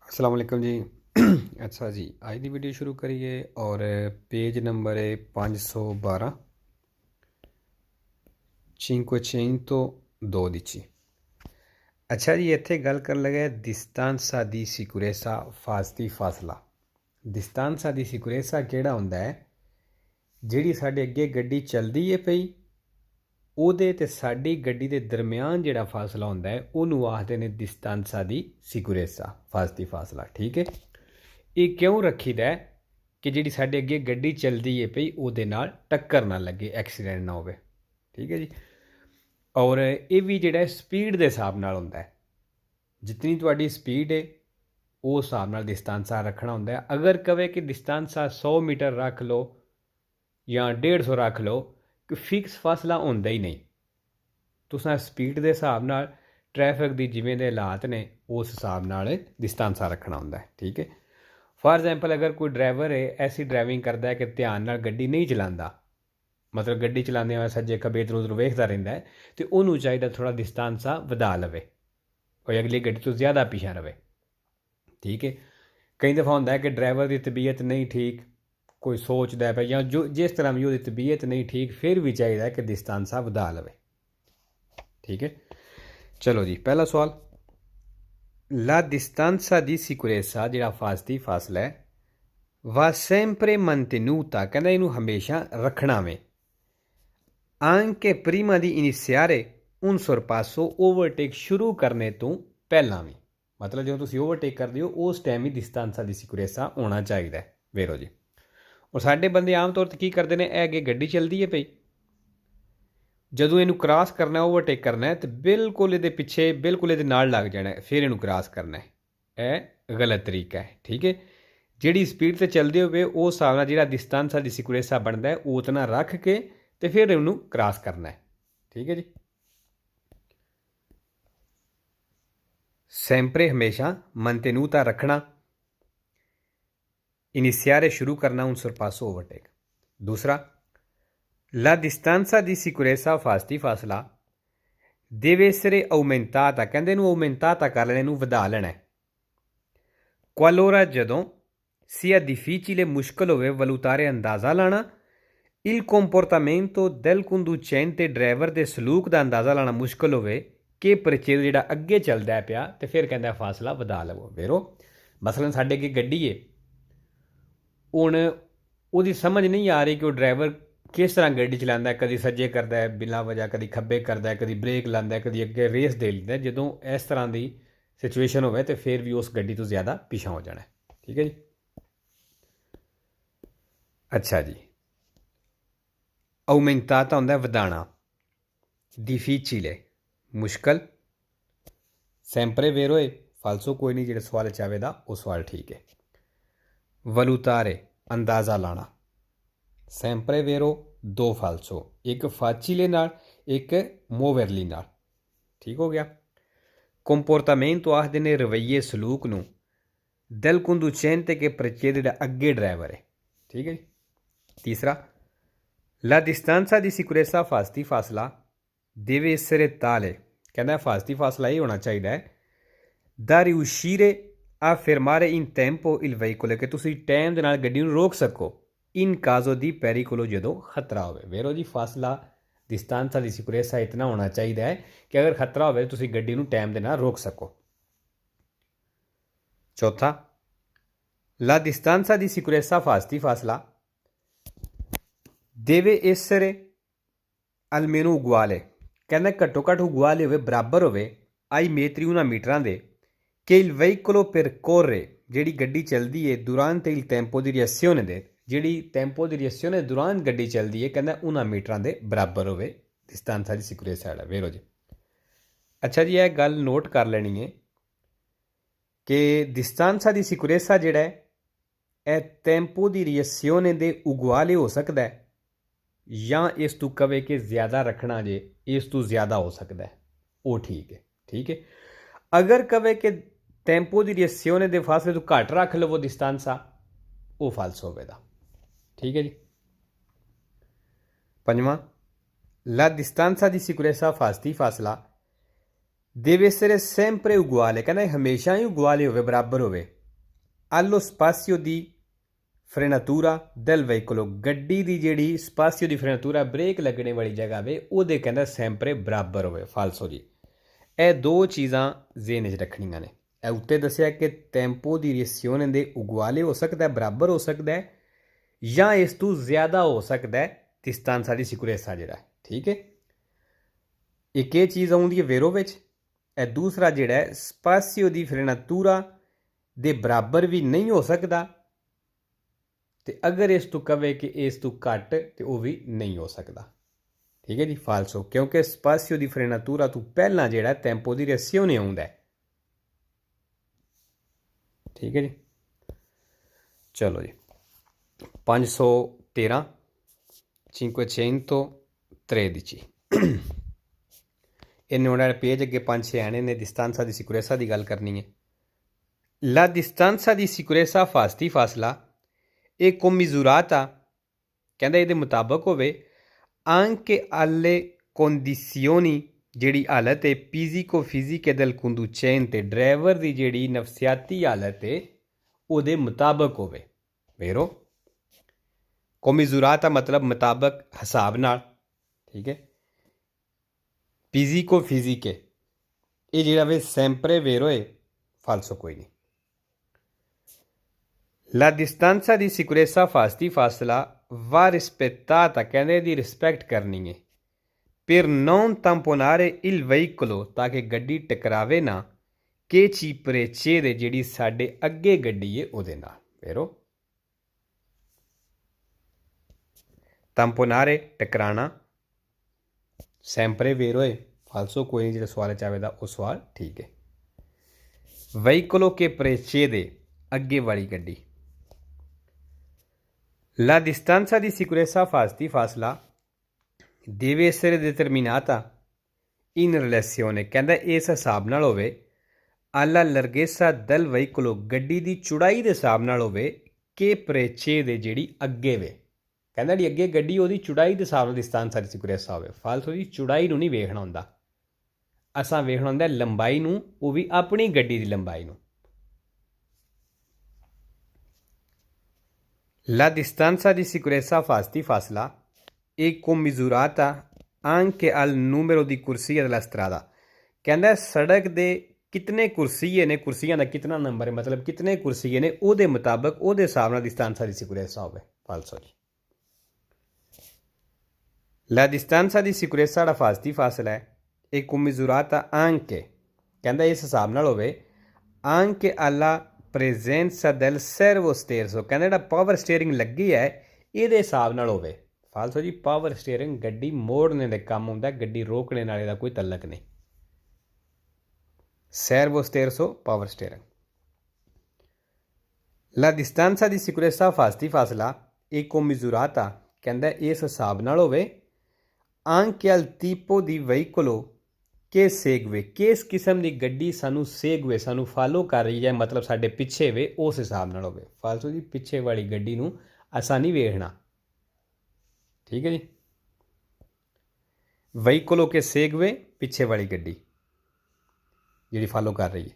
अस्सलाम वालेकुम जी। अच्छा जी, आज की वीडियो शुरू करिए और पेज नंबर है 512 502 dici। अच्छा जी, ਇੱਥੇ ਗੱਲ ਕਰਨ ਲੱਗਾ distanza di sicurezza ਫਾਸਤੀ ਫਾਸਲਾ। distanza di sicurezza ਕਿਹੜਾ ਹੁੰਦਾ ਹੈ? ਜਿਹੜੀ ਸਾਡੇ ਅੱਗੇ ਗੱਡੀ ਚੱਲਦੀ ਹੈ ਪਈ ਉਹਦੇ ਤੇ ਸਾਡੀ ਗੱਡੀ ਦੇ ਦਰਮਿਆਨ ਜਿਹੜਾ ਫਾਸਲਾ ਹੁੰਦਾ ਹੈ ਉਹਨੂੰ ਆਖਦੇ ਨੇ distanza di sicurezza ਫਾਸਤੀ ਫਾਸਲਾ। ਠੀਕ ਹੈ, ਇਹ ਕਿਉਂ ਰੱਖੀਦਾ ਹੈ ਕਿ ਜਿਹੜੀ ਸਾਡੇ ਅੱਗੇ ਗੱਡੀ ਚੱਲਦੀ ਹੈ ਪਈ ਉਹਦੇ ਨਾਲ ਟੱਕਰ ਨਾ ਲੱਗੇ, ਐਕਸੀਡੈਂਟ ਨਾ ਹੋਵੇ। ਠੀਕ ਹੈ ਜੀ। ਔਰ ਇਹ ਵੀ ਜਿਹੜਾ ਸਪੀਡ ਦੇ ਹਿਸਾਬ ਨਾਲ ਹੁੰਦਾ ਹੈ, ਜਿਤਨੀ ਤੁਹਾਡੀ ਸਪੀਡ ਹੈ ਉਸ ਹਿਸਾਬ ਨਾਲ distanza ਰੱਖਣਾ ਹੁੰਦਾ ਹੈ। ਅਗਰ ਕਵੇ ਕਿ distanza 100 ਮੀਟਰ ਰੱਖ ਲਓ ਜਾਂ 150 ਰੱਖ ਲਓ, ਕਿ ਫਿਕਸ ਫਾਸਲਾ ਹੁੰਦਾ ਹੀ ਨਹੀਂ। ਤੁਸੀਂ ਸਪੀਡ ਦੇ ਹਿਸਾਬ ਨਾਲ, ਟ੍ਰੈਫਿਕ ਦੀ ਜਿਵੇਂ ਦੇ ਹਾਲਾਤ ਨੇ ਉਸ ਹਿਸਾਬ ਨਾਲ distanza ਰੱਖਣਾ ਹੁੰਦਾ ਹੈ। ਠੀਕ ਹੈ। ਫਾਰ ਐਗਜ਼ਾਮਪਲ ਅਗਰ ਕੋਈ ਡਰਾਈਵਰ ਹੈ ਐਸੀ ਡਰਾਈਵਿੰਗ ਕਰਦਾ ਹੈ ਕਿ ਧਿਆਨ ਨਾਲ ਗੱਡੀ ਨਹੀਂ ਚਲਾਉਂਦਾ, ਮਤਲਬ ਗੱਡੀ ਚਲਾਉਂਦੇ ਹੋਏ ਸੱਜੇ ਖੱਬੇ ਇੱਧਰ ਉੱਧਰ ਵੇਖਦਾ ਰਹਿੰਦਾ ਹੈ, ਅਤੇ ਉਹਨੂੰ ਚਾਹੀਦਾ ਥੋੜ੍ਹਾ distanza ਵਧਾ ਲਵੇ ਔਰ ਅਗਲੀ ਗੱਡੀ ਤੋਂ ਜ਼ਿਆਦਾ ਪਿੱਛੇ ਰਵੇ। ਠੀਕ ਹੈ। ਕਈ ਦਫਾ ਹੁੰਦਾ ਹੈ ਕਿ ਡਰਾਈਵਰ ਦੀ ਤਬੀਅਤ ਨਹੀਂ ਠੀਕ, ਕੋਈ ਸੋਚਦਾ ਪਿਆ ਜਾਂ ਜੋ ਜਿਸ ਤਰ੍ਹਾਂ ਵੀ ਉਹਦੀ ਤਬੀਅਤ ਨਹੀਂ ਠੀਕ, ਫਿਰ ਵੀ ਚਾਹੀਦਾ ਕਿ distanza ਵਧਾ ਲਵੇ। ਠੀਕ ਹੈ। ਚਲੋ ਜੀ, ਪਹਿਲਾ ਸਵਾਲ, La distanza di sicurezza ਜਿਹੜਾ ਫਾਸਤੀ ਫਾਸਲਾ ਹੈ va sempre mantenuta, ਕਹਿੰਦਾ ਇਹਨੂੰ ਹਮੇਸ਼ਾ ਰੱਖਣਾ ਵੇ, anche prima di iniziare un sorpasso, overtake ਸ਼ੁਰੂ ਕਰਨੇ ਤੋਂ ਪਹਿਲਾਂ ਵੀ। ਮਤਲਬ ਜਦੋਂ ਤੁਸੀਂ ਓਵਰਟੇਕ ਕਰਦੇ ਹੋ ਉਸ ਟਾਈਮ ਹੀ distanza di sicurezza ਹੋਣਾ ਚਾਹੀਦਾ। ਵੇਰੋ ਜੀ। ਔਰ ਸਾਡੇ ਬੰਦੇ ਆਮ ਤੌਰ 'ਤੇ ਕੀ ਕਰਦੇ ਨੇ, ਇਹ ਅੱਗੇ ਗੱਡੀ ਚੱਲਦੀ ਹੈ ਪਈ, ਜਦੋਂ ਇਹਨੂੰ ਕ੍ਰਾਸ ਕਰਨਾ, ਓਵਰਟੇਕ ਕਰਨਾ ਹੈ, ਤਾਂ ਬਿਲਕੁਲ ਇਹਦੇ ਪਿੱਛੇ, ਬਿਲਕੁਲ ਇਹਦੇ ਨਾਲ ਲੱਗ ਜਾਣਾ ਹੈ, ਫਿਰ ਇਹਨੂੰ ਕ੍ਰਾਸ ਕਰਨਾ ਹੈ। ਇਹ ਗਲਤ ਤਰੀਕਾ ਹੈ। ਠੀਕ ਹੈ। ਜਿਹੜੀ ਸਪੀਡ 'ਤੇ ਚੱਲਦੇ ਹੋਵੇ ਉਸ ਹਿਸਾਬ ਨਾਲ ਜਿਹੜਾ distanza di sicurezza ਬਣਦਾ ਹੈ ਉਹ ਉਤਨਾ ਰੱਖ ਕੇ ਅਤੇ ਫਿਰ ਇਹਨੂੰ ਕ੍ਰਾਸ ਕਰਨਾ ਹੈ। ਠੀਕ ਹੈ ਜੀ। sempre ਹਮੇਸ਼ਾ, mantenuta ਰੱਖਣਾ, iniziare ਸ਼ੁਰੂ ਕਰਨਾ, un sorpasso ਓਵਰਟੇਕ। ਦੂਸਰਾ, La distanza di sicurezza ਫਾਸਤੀ ਫਾਸਲਾ deve essere aumentata, ਕਹਿੰਦੇ ਇਹਨੂੰ aumentata ਕਰ ਲੈਣਾ, ਇਹਨੂੰ ਵਧਾ ਲੈਣਾ ਹੈ। qualora ਜਦੋਂ sia difficile, ਮੁਸ਼ਕਲ ਹੋਵੇ, valutare ਅੰਦਾਜ਼ਾ ਲਾਣਾ, il comportamento del conducente, driver ਦੇ ਸਲੂਕ ਦਾ ਅੰਦਾਜ਼ਾ ਲਾਣਾ ਮੁਸ਼ਕਲ ਹੋਵੇ, ਕਿ ਪ੍ਰਚੇਦ ਜਿਹੜਾ ਅੱਗੇ ਚੱਲਦਾ ਪਿਆ ਅਤੇ ਫਿਰ ਕਹਿੰਦਾ ਫਾਸਲਾ ਵਧਾ ਲਵੋ। ਵੇਰੋ, ਮਸਲਨ ਸਾਡੇ ਅੱਗੇ ਗੱਡੀ ਹੈ, ਹੁਣ ਉਹਦੀ ਸਮਝ ਨਹੀਂ ਆ ਰਹੀ ਕਿ ਉਹ ਡਰਾਈਵਰ ਕਿਸ ਤਰ੍ਹਾਂ ਗੱਡੀ ਚਲਾਉਂਦਾ, ਕਦੀ ਸੱਜੇ ਕਰਦਾ ਹੈ ਬਿਨਾਂ ਵਜ੍ਹਾ, ਕਦੀ ਖੱਬੇ ਕਰਦਾ ਹੈ, ਕਦੀ ਬ੍ਰੇਕ ਲਾਉਂਦਾ, ਕਦੀ ਅੱਗੇ ਰੇਸ ਦੇ ਲੈਂਦਾ। ਜਦੋਂ ਇਸ ਤਰ੍ਹਾਂ ਦੀ ਸਿਚੁਏਸ਼ਨ ਹੋਵੇ ਤਾਂ ਫਿਰ ਵੀ ਉਸ ਗੱਡੀ ਤੋਂ ਜ਼ਿਆਦਾ ਪਿੱਛਾ ਹੋ ਜਾਣਾ। ਠੀਕ ਹੈ ਜੀ। ਅੱਛਾ ਜੀ, aumentata ਹੁੰਦਾ ਵਧਾਣਾ, difficile ਮੁਸ਼ਕਲ, sempre vero ਹੈ ਫਾਲਸੋ ਕੋਈ ਨਹੀਂ, ਜਿਹੜੇ ਸਵਾਲ 'ਚ ਆਵੇਗਾ ਉਹ ਸਵਾਲ ਠੀਕ ਹੈ। valutare ਅੰਦਾਜ਼ਾ ਲਾਣਾ, sempre vero ਦੋ ਫਾਲਸੋ, ਇੱਕ facile ਨਾਲ, ਇੱਕ moverli ਨਾਲ। ਠੀਕ ਹੋ ਗਿਆ। comportamento ਆਖਦੇ ਨੇ ਰਵੱਈਏ, ਸਲੂਕ ਨੂੰ, del conducente ਕਿ ਪ੍ਰਚੇਦ ਜਿਹੜਾ ਅੱਗੇ ਡਰਾਈਵਰ ਹੈ। ਠੀਕ ਹੈ ਜੀ। ਤੀਸਰਾ, la distanza di sicurezza ਫਾਸਤੀ ਫਾਸਲਾ deve essere tale, ਕਹਿੰਦਾ ਫਾਸਤੀ ਫਾਸਲਾ ਇਹ ਹੋਣਾ ਚਾਹੀਦਾ ਹੈ da riuscire a fermare in tempo il veicolo, ਕਿ ਤੁਸੀਂ ਟਾਈਮ ਦੇ ਨਾਲ ਗੱਡੀ ਨੂੰ ਰੋਕ ਸਕੋ, in caso di pericolo, ਜਦੋਂ ਖਤਰਾ ਹੋਵੇ। ਵੇਰੋ ਜੀ, ਫਾਸਲਾ distanza di sicurezza ਇਤਨਾ ਹੋਣਾ ਚਾਹੀਦਾ ਹੈ ਕਿ ਅਗਰ ਖਤਰਾ ਹੋਵੇ ਤੁਸੀਂ ਗੱਡੀ ਨੂੰ ਟਾਈਮ ਦੇ ਨਾਲ ਰੋਕ ਸਕੋ। ਚੌਥਾ, la distanza di sicurezza ਫਾਸਤੀ ਫਾਸਲਾ deve essere almeno uguale, ਕਹਿੰਦਾ ਘੱਟੋ ਘੱਟ ਉਗੁਆਲੇ ਹੋਵੇ, ਬਰਾਬਰ ਹੋਵੇ, ਆਈ ਮੇਤਰੀ ਉਹਨਾਂ ਮੀਟਰਾਂ ਦੇ, ਕਿ il veicolo percorre, ਜਿਹੜੀ ਗੱਡੀ ਚੱਲਦੀ ਹੈ, durante il tempo di reazione ਦੇ, ਜਿਹੜੀ ਟੈਂਪੋ ਦੀ ਰਿਐਕਸ਼ਨ ਦੌਰਾਨ ਗੱਡੀ ਚੱਲਦੀ ਹੈ, ਕਹਿੰਦਾ ਉਹਨਾਂ ਮੀਟਰਾਂ ਦੇ ਬਰਾਬਰ ਹੋਵੇ distanza di sicurezza ਵਾਲਾ। ਵੇਰੋ ਜੀ। ਅੱਛਾ ਜੀ, ਇਹ ਗੱਲ ਨੋਟ ਕਰ ਲੈਣੀ ਹੈ ਕਿ distanza di sicurezza ਜਿਹੜਾ ਹੈ ਇਹ ਟੈਂਪੋ ਦੀ ਰਿਐਕਸ਼ਨ ਦੇ ਉਗੁਆਲੇ ਹੋ ਸਕਦਾ ਹੈ, ਜਾਂ ਇਸ ਤੋਂ ਕਵੇ ਕਿ ਜ਼ਿਆਦਾ ਰੱਖਣਾ ਜੇ, ਇਸ ਤੋਂ ਜ਼ਿਆਦਾ ਹੋ ਸਕਦਾ ਹੈ, ਉਹ ਠੀਕ ਹੈ। ਠੀਕ ਹੈ। ਅਗਰ ਕਵੇ ਕਿ ਟੈਂਪੋ ਦੀ ਰਿਐਕਸ਼ਨ ਦੇ ਫਾਸਲੇ ਤੋਂ ਘੱਟ ਰੱਖ ਲਵੋ distanza, ਉਹ ਫਾਲਸ ਹੋਵੇਗਾ। ਠੀਕ ਹੈ ਜੀ। ਪੰਜਵਾਂ, la distanza di sicurezza ਫਾਸਤੀ ਫਾਸਲਾ deve essere sempre uguale, ਕਹਿੰਦਾ ਹਮੇਸ਼ਾ ਹੀ ਉਗੁਆਲੇ ਹੋਵੇ, ਬਰਾਬਰ ਹੋਵੇ, allo spazio di frenatura del veicolo, ਗੱਡੀ ਦੀ ਜਿਹੜੀ ਸਪਾਸੀਓ ਦੀ ਫਰੇਨਾਤੂਰਾ ਬ੍ਰੇਕ ਲੱਗਣੇ ਵਾਲੀ ਜਗ੍ਹਾ ਵੇ ਉਹਦੇ ਕਹਿੰਦਾ ਸੈਂਪਰੇ ਬਰਾਬਰ ਹੋਵੇ। ਫਾਲਸੋ ਜੀ। ਇਹ ਦੋ ਚੀਜ਼ਾਂ ਜ਼ੇਨ 'ਚ ਰੱਖਣੀਆਂ ਨੇ। ਇਹ ਉੱਤੇ ਦੱਸਿਆ ਕਿ ਟੈਂਪੋ ਦੀ ਰੇਸੀਓਨੇ ਦੇ ਉਗਵਾਲੇ ਹੋ ਸਕਦਾ, ਬਰਾਬਰ ਹੋ ਸਕਦਾ ਜਾਂ ਇਸ ਤੋਂ ਜ਼ਿਆਦਾ ਹੋ ਸਕਦਾ distanza di sicurezza ਜਿਹੜਾ। ਠੀਕ ਹੈ, ਇੱਕ ਇਹ ਚੀਜ਼ ਆਉਂਦੀ ਹੈ ਵੇਰੋ ਵਿੱਚ। ਇਹ ਦੂਸਰਾ ਜਿਹੜਾ ਸਪਾਸੀਓ ਦੀ ਫਰੇਨਾਤੂਰਾ ਦੇ ਬਰਾਬਰ ਵੀ ਨਹੀਂ ਹੋ ਸਕਦਾ, ਤੇ ਅਗਰ ਇਸ ਤੋਂ ਕਵੇ ਕਿ ਇਸ ਤੋਂ ਘੱਟ ਤੇ ਉਹ ਵੀ ਨਹੀਂ ਹੋ ਸਕਦਾ। ਠੀਕ ਹੈ ਜੀ, ਫਾਲਸੋ, ਕਿਉਂਕਿ ਸਪਾਸੀਓ ਦੀ ਫਰੇਨਾਤੂਰਾ ਤੋਂ ਪਹਿਲਾਂ ਜਿਹੜਾ ਟੈਂਪੋ ਦੀ ਰੇਸੀਓਨੇ ਆਉਂਦਾ। ਠੀਕ ਹੈ ਜੀ, ਚਲੋ ਜੀ। 513 513 ਇਹਨੇ ਉਹਨਾਂ ਪੇਜ ਅੱਗੇ 5-6 ਆਣੇ ਨੇ। distanza di sicurezza ਦੀ ਗੱਲ ਕਰਨੀ ਹੈ। La distanza di sicurezza ਫਾਸਤੀ ਫਾਸਲਾ ਇਹ commisurata ਕਹਿੰਦਾ ਇਹਦੇ ਮੁਤਾਬਕ ਹੋਵੇ anche alle condizioni ਜਿਹੜੀ ਹਾਲਤ ਹੈ ਫਿਜ਼ੀਕੋ ਫਿਜ਼ੀਕੇ del conducente, ਡਰਾਈਵਰ ਦੀ ਜਿਹੜੀ ਨਫਸਿਆਤੀ ਹਾਲਤ ਹੈ ਉਹਦੇ ਮੁਤਾਬਕ ਹੋਵੇ। ਵੇਰੋ commisurata ਮਤਲਬ ਮੁਤਾਬਕ, ਹਿਸਾਬ ਨਾਲ। ਠੀਕ ਹੈ, ਫਿਜ਼ੀਕੋ ਫਿਜ਼ੀਕੇ ਇਹ ਜਿਹੜਾ ਵੇ ਸੈਂਪਰੇ ਵੇਰੋ ਹੈ, ਫਾਲਸੋ ਕੋਈ ਨਹੀਂ। La distanza di sicurezza ਫਾਸਤੀ ਫਾਸਲਾ va rispettata, ਕਹਿੰਦੇ ਇਹਦੀ ਰਿਸਪੈਕਟ ਕਰਨੀ ਹੈ। per non tamponare il veicolo, ਤਾਂ ਕਿ ਗੱਡੀ ਟਕਰਾਵੇ ਨਾ, che ci precede, ਜਿਹੜੀ ਸਾਡੇ ਅੱਗੇ ਗੱਡੀ ਹੈ ਉਹਦੇ ਨਾਲ। ਵੇਰੋ tamponare ਟਕਰਾਣਾ, sempre ਵੇਰੋ ਹੈ, ਫਾਲਸੋ ਕੋਈ ਨਹੀਂ। ਜਿਹੜਾ ਸਵਾਲ ਚਾਹੇਦਾ ਉਹ ਸਵਾਲ ਠੀਕ ਹੈ। veicolo che precede, ਅੱਗੇ ਵਾਲੀ ਗੱਡੀ। La distanza di sicurezza ਫਾਸਤੀ ਫਾਸਲਾ deve essere determinata in relazione, ਕਹਿੰਦਾ ਇਸ ਹਿਸਾਬ ਨਾਲ ਹੋਵੇ alla larghezza del veicolo, ਗੱਡੀ ਦੀ ਚੌੜਾਈ ਦੇ ਹਿਸਾਬ ਨਾਲ ਹੋਵੇ ਕਿ precede, ਜਿਹੜੀ ਅੱਗੇ ਵੇ। ਕਹਿੰਦਾ ਜਿਹੜੀ ਅੱਗੇ ਗੱਡੀ ਉਹਦੀ ਚੌੜਾਈ ਦੇ ਹਿਸਾਬ ਨਾਲ distanza di sicurezza ਹੋਵੇ। ਫਾਲਤੂ ਦੀ ਚੌੜਾਈ ਨੂੰ ਨਹੀਂ ਵੇਖਣਾ ਹੁੰਦਾ, ਅਸਾਂ ਵੇਖਣਾ ਹੁੰਦਾ ਲੰਬਾਈ ਨੂੰ, ਉਹ ਵੀ ਆਪਣੀ ਗੱਡੀ ਦੀ ਲੰਬਾਈ ਨੂੰ। La distanza di sicurezza fasti fasla è commisurata anche al numero di corsie della strada, ਕਹਿੰਦਾ ਸੜਕ ਦੇ ਕਿਤਨੇ ਕੁਰਸੀਏ ਨੇ, ਕੁਰਸੀਆਂ ਦਾ ਕਿਤਨਾ ਨੰਬਰ ਹੈ, ਮਤਲਬ ਕਿਤਨੇ ਕੁਰਸੀਏ ਨੇ, ਉਹਦੇ ਮੁਤਾਬਕ ਉਹਦੇ ਹਿਸਾਬ ਨਾਲ distanza di sicurezza ਹੋਵੇ। ਫਾਲਸੋ ਜੀ। La distanza di sicurezza ਦਾ ਫਾਸਤੀ ਫਾਸਲਾ ਹੈ è commisurata anche, ਕਹਿੰਦਾ ਇਸ ਹਿਸਾਬ ਨਾਲ ਹੋਵੇ anche alla presenza del servo stesso, ਕਹਿੰਦਾ ਜਿਹੜਾ ਪਾਵਰ ਸਟੀਅਰਿੰਗ ਲੱਗੀ ਹੈ ਇਹਦੇ ਹਿਸਾਬ ਨਾਲ ਹੋਵੇ। ਫਾਲਸੋ ਜੀ, ਪਾਵਰ ਸਟੀਅਰਿੰਗ ਗੱਡੀ ਮੋੜਨੇ ਦੇ ਕੰਮ ਹੁੰਦਾ, ਗੱਡੀ ਰੋਕਣੇ ਨਾਲ ਇਹਦਾ ਕੋਈ ਤਲਕ ਨਹੀਂ। servo stesso, power steering. La distanza di sicurezza ਫਾਸਤੀ ਫਾਸਲਾ è commisurata, ਕਹਿੰਦਾ ਇਸ ਹਿਸਾਬ ਨਾਲ ਹੋਵੇ anche al tipo di veicolo ਕਿ ਸੇਗਵੇ, ਕਿਸ ਕਿਸਮ ਦੀ ਗੱਡੀ ਸਾਨੂੰ ਸੇਗਵੇ, ਸਾਨੂੰ ਫਾਲੋ ਕਰ ਰਹੀ ਹੈ, ਮਤਲਬ ਸਾਡੇ ਪਿੱਛੇ ਵੇ, ਉਸ ਹਿਸਾਬ ਨਾਲ ਹੋਵੇ। ਫਾਲਤੂ ਦੀ ਪਿੱਛੇ ਵਾਲੀ ਗੱਡੀ ਨੂੰ ਅਸਾਂ ਨਹੀਂ ਵੇਖਣਾ। ਠੀਕ ਹੈ ਜੀ, ਵਹੀਕਲੋ ਕੇ ਸੇਗਵੇ, ਪਿੱਛੇ ਵਾਲੀ ਗੱਡੀ ਜਿਹੜੀ ਫਾਲੋ ਕਰ ਰਹੀ ਹੈ।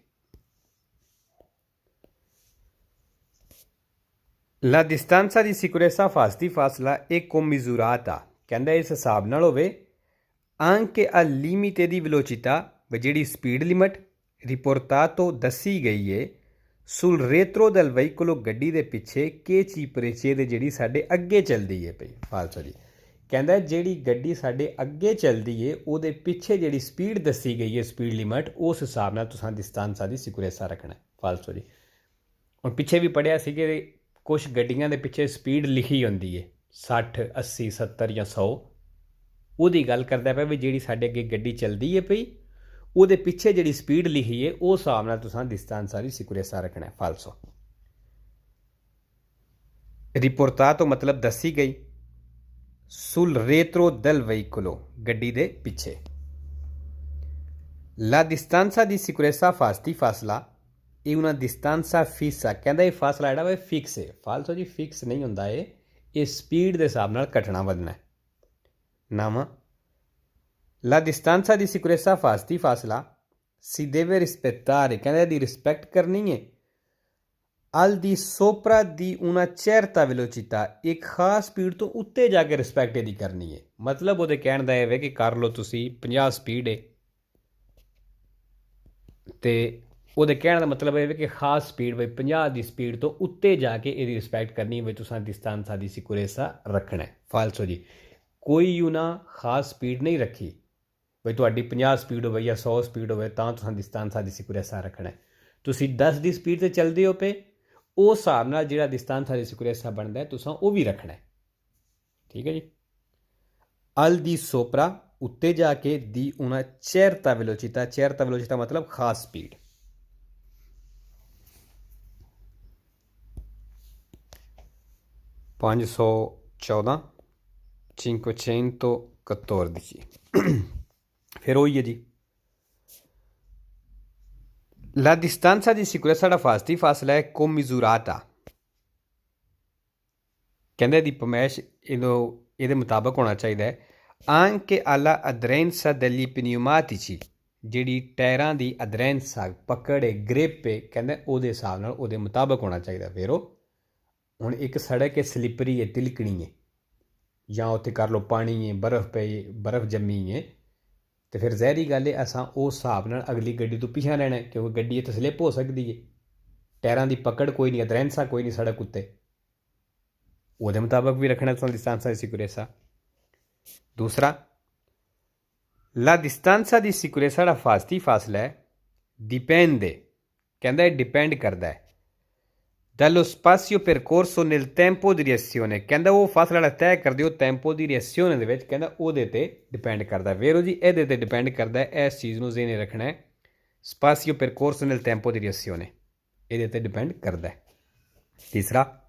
La distanza di sicurezza fasti fasla è commisurata, ਕਹਿੰਦਾ ਇਸ ਹਿਸਾਬ ਨਾਲ ਹੋਵੇ anche al limite di velocità, ਜਿਹੜੀ ਸਪੀਡ ਲਿਮਟ ਰਿਪੋਰਟਾਤੋ ਦੱਸੀ ਗਈ ਹੈ sul retro del veicolo, ਗੱਡੀ ਦੇ ਪਿੱਛੇ ਕਿ ci precede, ਜਿਹੜੀ ਸਾਡੇ ਅੱਗੇ ਚੱਲਦੀ ਹੈ ਪਈ। ਫਾਲਸੋ ਜੀ। ਕਹਿੰਦਾ ਜਿਹੜੀ ਗੱਡੀ ਸਾਡੇ ਅੱਗੇ ਚੱਲਦੀ ਹੈ ਉਹਦੇ ਪਿੱਛੇ ਜਿਹੜੀ ਸਪੀਡ ਦੱਸੀ ਗਈ ਹੈ, ਸਪੀਡ ਲਿਮਟ, ਉਸ ਹਿਸਾਬ ਨਾਲ ਤੁਸੀਂ distanza di sicurezza ਰੱਖਣਾ। ਫਾਲਸੋ ਜੀ। ਹੁਣ ਪਿੱਛੇ ਵੀ ਪੜ੍ਹਿਆ ਸੀ ਕਿ ਕੁਛ ਗੱਡੀਆਂ ਦੇ ਪਿੱਛੇ ਸਪੀਡ ਲਿਖੀ ਹੁੰਦੀ ਹੈ 60, 80, 70 ਜਾਂ 100, ਉਹਦੀ ਗੱਲ ਕਰਦਾ ਪਿਆ ਵੀ ਜਿਹੜੀ ਸਾਡੇ ਅੱਗੇ ਗੱਡੀ ਚੱਲਦੀ ਹੈ ਪਈ ਉਹਦੇ ਪਿੱਛੇ ਜਿਹੜੀ ਸਪੀਡ ਲਿਖੀ ਹੈ ਉਹ ਹਿਸਾਬ ਨਾਲ ਤੁਸੀਂ distanza di sicurezza ਰੱਖਣਾ। ਫਾਲਸੋ। ਰਿਪੋਰਟਾਤੋ ਮਤਲਬ ਦੱਸੀ ਗਈ, sul retro del veicolo, ਗੱਡੀ ਦੇ ਪਿੱਛੇ। La distanza di sicurezza fasti fasla è una distanza fissa, ਕਹਿੰਦਾ ਇਹ ਫਾਸਲਾ ਜਿਹੜਾ ਵਾ ਫਿਕਸ ਹੈ। ਫਾਲਸੋ ਜੀ, ਫਿਕਸ ਨਹੀਂ ਹੁੰਦਾ, ਇਹ ਸਪੀਡ ਦੇ ਹਿਸਾਬ ਨਾਲ ਘਟਣਾ ਵਧਣਾ। ਨਾਮਾ La distanza di sicurezza fasti fasla si deve rispettare, ਕਹਿੰਦਾ ਇਹਦੀ ਰਿਸਪੈਕਟ ਕਰਨੀ ਹੈ al di sopra di una certa velocità, एक खास स्पीड तो उत्ते जाके रिस्पैक्ट ਇਹਦੀ ਕਰਨੀ है। मतलब ਉਹਦੇ ਕਹਿਣ ਦਾ ਇਹ ਹੈ ਕਿ ਕਰ ਲਓ ਤੁਸੀਂ 50 ਸਪੀਡ ਹੈ ਤੇ ਉਹਦੇ ਕਹਿਣ ਦਾ ਮਤਲਬ ਇਹ ਹੈ ਕਿ ਖਾਸ ਸਪੀਡ ਬਈ 50 ਦੀ ਸਪੀਡ ਤੋਂ ਉੱਤੇ ਜਾ ਕੇ ਇਹਦੀ ਰਿਸਪੈਕਟ ਕਰਨੀ ਹੈ, ਬਈ ਤੁਸੀਂ distanza di sicurezza ਰੱਖਣਾ ਹੈ। ਫਾਲਸੋ ਜੀ, ਕੋਈ ਯੂ ਨਾ ਖਾਸ ਸਪੀਡ ਨਹੀਂ ਰੱਖੀ ਬਈ ਤੁਹਾਡੀ 50 ਸਪੀਡ ਹੋਵੇ ਜਾਂ 100 ਸਪੀਡ ਹੋਵੇ ਤਾਂ ਤੁਸੀਂ distanza di sicurezza ਰੱਖਣਾ ਹੈ। ਤੁਸੀਂ 10 ਦੀ ਸਪੀਡ 'ਤੇ ਚੱਲਦੇ ਹੋ ਪਏ, ਉਸ ਹਿਸਾਬ ਨਾਲ ਜਿਹੜਾ distanza di sicurezza ਬਣਦਾ ਹੈ ਤੁਸੀਂ ਉਹ ਵੀ ਰੱਖਣਾ ਹੈ। ਠੀਕ ਹੈ ਜੀ। al di sopra ਉੱਤੇ ਜਾ ਕੇ ਦੀ una certa velocità ਮਤਲਬ ਖਾਸ ਸਪੀਡ। ਪੰਜ ਸੌ 14 514 ਫਿਰ ਉਹੀ ਹੈ ਜੀ। La distanza di sicurezza da fasti ਫਾਸਲਾ ਹੈ commisurata, ਕਹਿੰਦੇ ਦੀ ਪਮੈਸ਼ ਇਹਦੇ ਮੁਤਾਬਕ ਹੋਣਾ ਚਾਹੀਦਾ ਹੈ। anche alla aderenza degli pneumatici, ਜਿਹੜੀ ਟਾਇਰਾਂ ਦੀ ਅਦਰੈਂਸਾ ਪਕੜ ਹੈ ਗ੍ਰਿਪ ਹੈ, ਕਹਿੰਦੇ ਉਹਦੇ ਹਿਸਾਬ ਨਾਲ ਉਹਦੇ ਮੁਤਾਬਕ ਹੋਣਾ ਚਾਹੀਦਾ। ਫਿਰ ਉਹ ਹੁਣ ਇੱਕ ਸੜਕ ਹੈ ਸਲਿਪਰੀ ਹੈ, ਤਿਲਕਣੀ ਹੈ, ਜਾਂ ਉੱਥੇ ਕਰ ਲਓ ਪਾਣੀ ਹੈ, ਬਰਫ਼ ਪਈ, ਬਰਫ਼ ਜੰਮੀ ਹੈ, ਅਤੇ ਫਿਰ ਜ਼ਹਿਰੀ ਗੱਲ ਹੈ ਅਸਾਂ ਉਸ ਹਿਸਾਬ ਨਾਲ ਅਗਲੀ ਗੱਡੀ ਤੋਂ ਪਿੱਛਾ ਰਹਿਣਾ, ਕਿਉਂਕਿ ਗੱਡੀ ਇੱਥੇ ਸਲਿੱਪ ਹੋ ਸਕਦੀ ਹੈ। ਟਾਇਰਾਂ ਦੀ ਪਕੜ ਕੋਈ ਨਹੀਂ, ਅਦਰੈਂਸਾ ਕੋਈ ਨਹੀਂ ਸੜਕ ਉੱਤੇ, ਉਹਦੇ ਮੁਤਾਬਕ ਵੀ ਰੱਖਣਾ ਤੁਹਾਨੂੰ distanza di sicurezza। दूसरा, la distanza di sicurezza da fasti ਫਾਸਲਾ ਹੈ dipende, ਕਹਿੰਦਾ ਇਹ ਡਿਪੈਂਡ ਕਰਦਾ ਹੈ dallo spazio percorso nel tempo di reazione, ਕਹਿੰਦਾ ਉਹ ਫਾਸਲਾ ਜਿਹੜਾ ਤੈਅ ਕਰਦੇ ਹੋ ਟੈਂਪੋ ਦੀ ਰਿਐਕਸ਼ਨ ਦੇ ਵਿੱਚ, ਕਹਿੰਦਾ ਉਹਦੇ 'ਤੇ ਡਿਪੈਂਡ ਕਰਦਾ। ਵੇਰੋ ਜੀ ਇਹਦੇ 'ਤੇ ਡਿਪੈਂਡ ਕਰਦਾ ਹੈ, ਇਸ ਚੀਜ਼ ਨੂੰ ਜ਼ਿਹਨੇ ਰੱਖਣਾ ਹੈ। spazio percorso nel tempo di reazione ਇਹਦੇ 'ਤੇ ਡਿਪੈਂਡ ਕਰਦਾ ਹੈ। ਤੀਸਰਾ,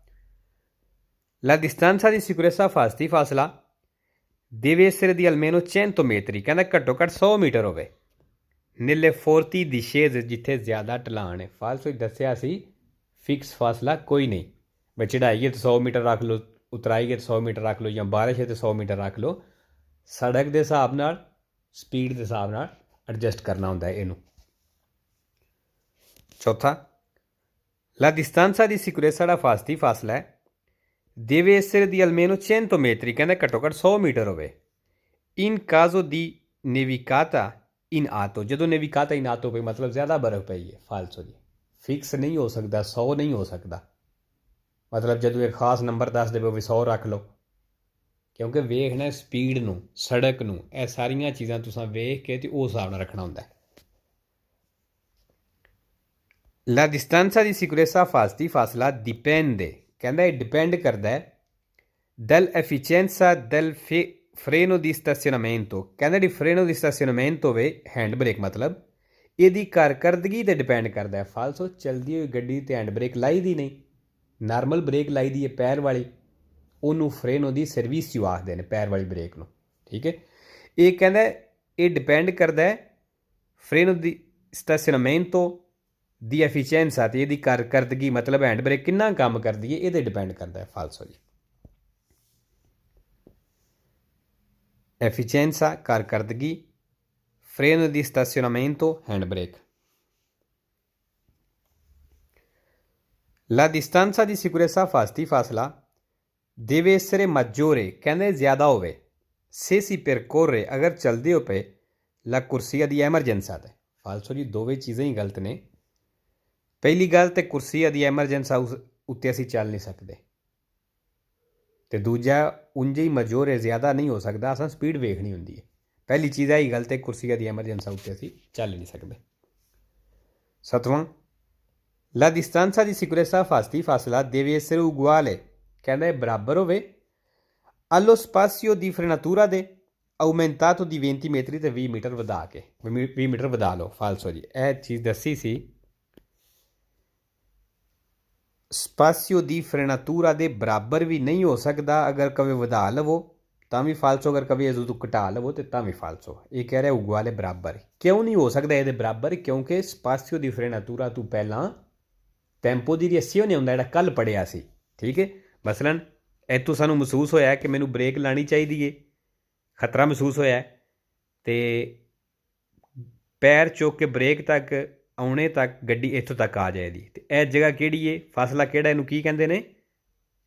la distanza di sicurezza fasti ਫਾਸਲਾ deve essere di almeno 100 metri, ਕਹਿੰਦਾ ਘੱਟੋ ਘੱਟ 100 ਮੀਟਰ ਹੋਵੇ nelle forti discese, ਜਿੱਥੇ ਜ਼ਿਆਦਾ ਢਲਾਣ ਹੈ। ਫਾਲਸੋ ਦੱਸਿਆ ਸੀ ਫਿਕਸ ਫਾਸਲਾ ਕੋਈ ਨਹੀਂ, ਬਈ ਚੜ੍ਹਾਈ ਹੈ ਤਾਂ 100 ਮੀਟਰ ਰੱਖ ਲਓ, ਉਤਰਾਈ ਹੈ ਤਾਂ 100 ਮੀਟਰ ਰੱਖ ਲਓ, ਜਾਂ ਬਾਰਿਸ਼ ਹੈ ਤਾਂ 100 ਮੀਟਰ ਰੱਖ ਲਓ। ਸੜਕ ਦੇ ਹਿਸਾਬ ਨਾਲ, ਸਪੀਡ ਦੇ ਹਿਸਾਬ ਨਾਲ ਐਡਜਸਟ ਕਰਨਾ ਹੁੰਦਾ ਹੈ ਇਹਨੂੰ। ਚੌਥਾ, la distanza di sicurezza da fasti ਫਾਸਲਾ ਹੈ deve essere di almeno 100 metri, ਕਹਿੰਦਾ ਘੱਟੋ ਘੱਟ 100 ਮੀਟਰ ਹੋਵੇ in caso di nevicata in atto, ਜਦੋਂ nevicata in atto ਪਈ ਮਤਲਬ ਜ਼ਿਆਦਾ ਬਰਫ਼ ਪਈ ਹੈ। ਫਾਲਸੋ ਜੀ, ਫਿਕਸ ਨਹੀਂ ਹੋ ਸਕਦਾ, 100 ਨਹੀਂ ਹੋ ਸਕਦਾ। ਮਤਲਬ ਜਦੋਂ ਇੱਕ ਖਾਸ ਨੰਬਰ ਦੱਸ ਦੇਵੇ ਵੀ 100 ਰੱਖ ਲਓ, ਕਿਉਂਕਿ ਵੇਖਣਾ ਸਪੀਡ ਨੂੰ, ਸੜਕ ਨੂੰ, ਇਹ ਸਾਰੀਆਂ ਚੀਜ਼ਾਂ ਤੁਸੀਂ ਵੇਖ ਕੇ ਅਤੇ ਉਸ ਹਿਸਾਬ ਨਾਲ ਰੱਖਣਾ ਹੁੰਦਾ। la distanza di sicurezza fasti ਫਾਸਲਾ dipende, ਕਹਿੰਦਾ ਇਹ ਡਿਪੈਂਡ ਕਰਦਾ ਹੈ dall'efficienza del freno di stazionamento, ਕਹਿੰਦਾ ਜਿਹੜੀ freno di stazionamento ਹੋਵੇ, ਹੈਂਡ ਬ੍ਰੇਕ ਮਤਲਬ ਇਹਦੀ ਕਾਰਕਰਦਗੀ 'ਤੇ ਡਿਪੈਂਡ ਕਰਦਾ ਹੈ। ਫਾਲਸੋ ਚਲਦੀ ਹੋਈ ਗੱਡੀ 'ਤੇ ਹੈਂਡ ਬ੍ਰੇਕ ਲਾਈ ਦੀ ਨਹੀਂ, ਨਾਰਮਲ ਬ੍ਰੇਕ ਲਾਈ ਦੀ ਹੈ ਪੈਰ ਵਾਲੀ, ਉਹਨੂੰ freno di servizio ਆਖਦੇ ਨੇ, ਪੈਰ ਵਾਲੀ ਬ੍ਰੇਕ ਨੂੰ। ਠੀਕ ਹੈ, ਇਹ ਕਹਿੰਦਾ ਇਹ ਡਿਪੈਂਡ ਕਰਦਾ ਹੈ freno di stazionamento ਦੀ ਐਫੀਸ਼ੀਐਂਸਾ, ਅਤੇ ਇਹਦੀ ਕਾਰਕਰਦਗੀ ਮਤਲਬ ਹੈਂਡ ਬ੍ਰੇਕ ਕਿੰਨਾ ਕੰਮ ਕਰਦੀ ਹੈ ਇਹਦੇ ਡਿਪੈਂਡ ਕਰਦਾ ਹੈ। ਫਾਲਸੋ ਜੀ, ਐਫੀਸ਼ੀਐਂਸਾ ਕਾਰਕਰਦਗੀ, freno di stazionamento hand brake. la distanza di sicurezza fasti ਫਾਸਲਾ deve essere maggiore, ਕਹਿੰਦੇ ਜ਼ਿਆਦਾ ਹੋਵੇ se si percorre, ਅਗਰ ਚਲਦੇ ਹੋ ਪਏ la corsia di emergenza 'ਤੇ। ਫਾਲਸੋ ਜੀ ਦੋਵੇਂ ਚੀਜ਼ਾਂ ਹੀ ਗਲਤ ਨੇ। ਪਹਿਲੀ ਗੱਲ ਤਾਂ ਕੁਰਸੀਆ ਦੀ ਐਮਰਜੈਂਸਾ ਉੱਤੇ ਅਸੀਂ ਚੱਲ ਨਹੀਂ ਸਕਦੇ, ਅਤੇ ਦੂਜਾ ਉਂਝ ਹੀ ਮਜੋਰ ਹੈ, ਜ਼ਿਆਦਾ ਨਹੀਂ ਹੋ ਸਕਦਾ, ਅਸਾਂ ਸਪੀਡ ਵੇਖਣੀ ਹੁੰਦੀ ਹੈ। ਪਹਿਲੀ ਚੀਜ਼ ਇਹ ਹੀ ਗਲਤ ਹੈ, ਕੁਰਸੀਆ ਦੀ ਐਮਰਜੈਂਸਾ ਉੱਤੇ ਅਸੀਂ ਚੱਲ ਨਹੀਂ ਸਕਦੇ। ਸੱਤਵਾਂ, la distanza di sicurezza fasti ਫਾਸਲਾ deve essere uguale, ਕਹਿੰਦਾ ਇਹ ਬਰਾਬਰ ਹੋਵੇ allo spazio di frenatura ਦੇ aumentato di 20 metri, ਅਤੇ 20 ਮੀਟਰ ਵਧਾ ਕੇ 20 ਮੀਟਰ ਵਧਾ ਲਓ। ਫਾਲਸੋ ਜੀ ਇਹ ਚੀਜ਼ ਦੱਸੀ ਸੀ, ਸਪਾਸੀਓ ਦੀ ਫਰੇਨਾਤੂਰਾ ਦੇ ਬਰਾਬਰ ਵੀ ਨਹੀਂ ਹੋ ਸਕਦਾ, ਅਗਰ ਕਦੇ ਵਧਾ ਲਵੋ ਤਾਂ ਵੀ ਫਾਲਸੋ, ਅਗਰ ਕਦੇ ਇਹਦੋਂ ਤੋਂ ਘਟਾ ਲਵੋ ਤੇ ਤਾਂ ਵੀ ਫਾਲਸੋ। ਇਹ ਕਹਿ ਰਿਹਾ ਉਗਵਾਲੇ ਬਰਾਬਰ ਕਿਉਂ ਨਹੀਂ ਹੋ ਸਕਦਾ ਇਹਦੇ ਬਰਾਬਰ, ਕਿਉਂਕਿ ਸਪਾਸੀਓ ਦੀ ਫਰੇਨਾਤੂਰਾ ਤੋਂ ਪਹਿਲਾਂ ਟੈਂਪੋ ਦੀ ਰਿਐਕਸ਼ਨ ਹੁੰਦਾ ਜਿਹੜਾ ਕੱਲ੍ਹ ਪੜ੍ਹਿਆ ਸੀ। ਠੀਕ ਹੈ, ਮਸਲਨ ਇੱਥੋਂ ਸਾਨੂੰ ਮਹਿਸੂਸ ਹੋਇਆ ਕਿ ਮੈਨੂੰ ਬ੍ਰੇਕ ਲਾਉਣੀ ਚਾਹੀਦੀ ਹੈ, ਖਤਰਾ ਮਹਿਸੂਸ ਹੋਇਆ, ਅਤੇ ਪੈਰ ਚੁੱਕ ਕੇ ਬ੍ਰੇਕ ਤੱਕ ਆਉਣੇ ਤੱਕ ਗੱਡੀ ਇੱਥੋਂ ਤੱਕ ਆ ਜਾਏਗੀ। ਤੇ ਇਹ ਜਗ੍ਹਾ ਕਿਹੜੀ ਹੈ, ਫਾਸਲਾ ਕਿਹੜਾ, ਇਹਨੂੰ ਕੀ ਕਹਿੰਦੇ ਨੇ,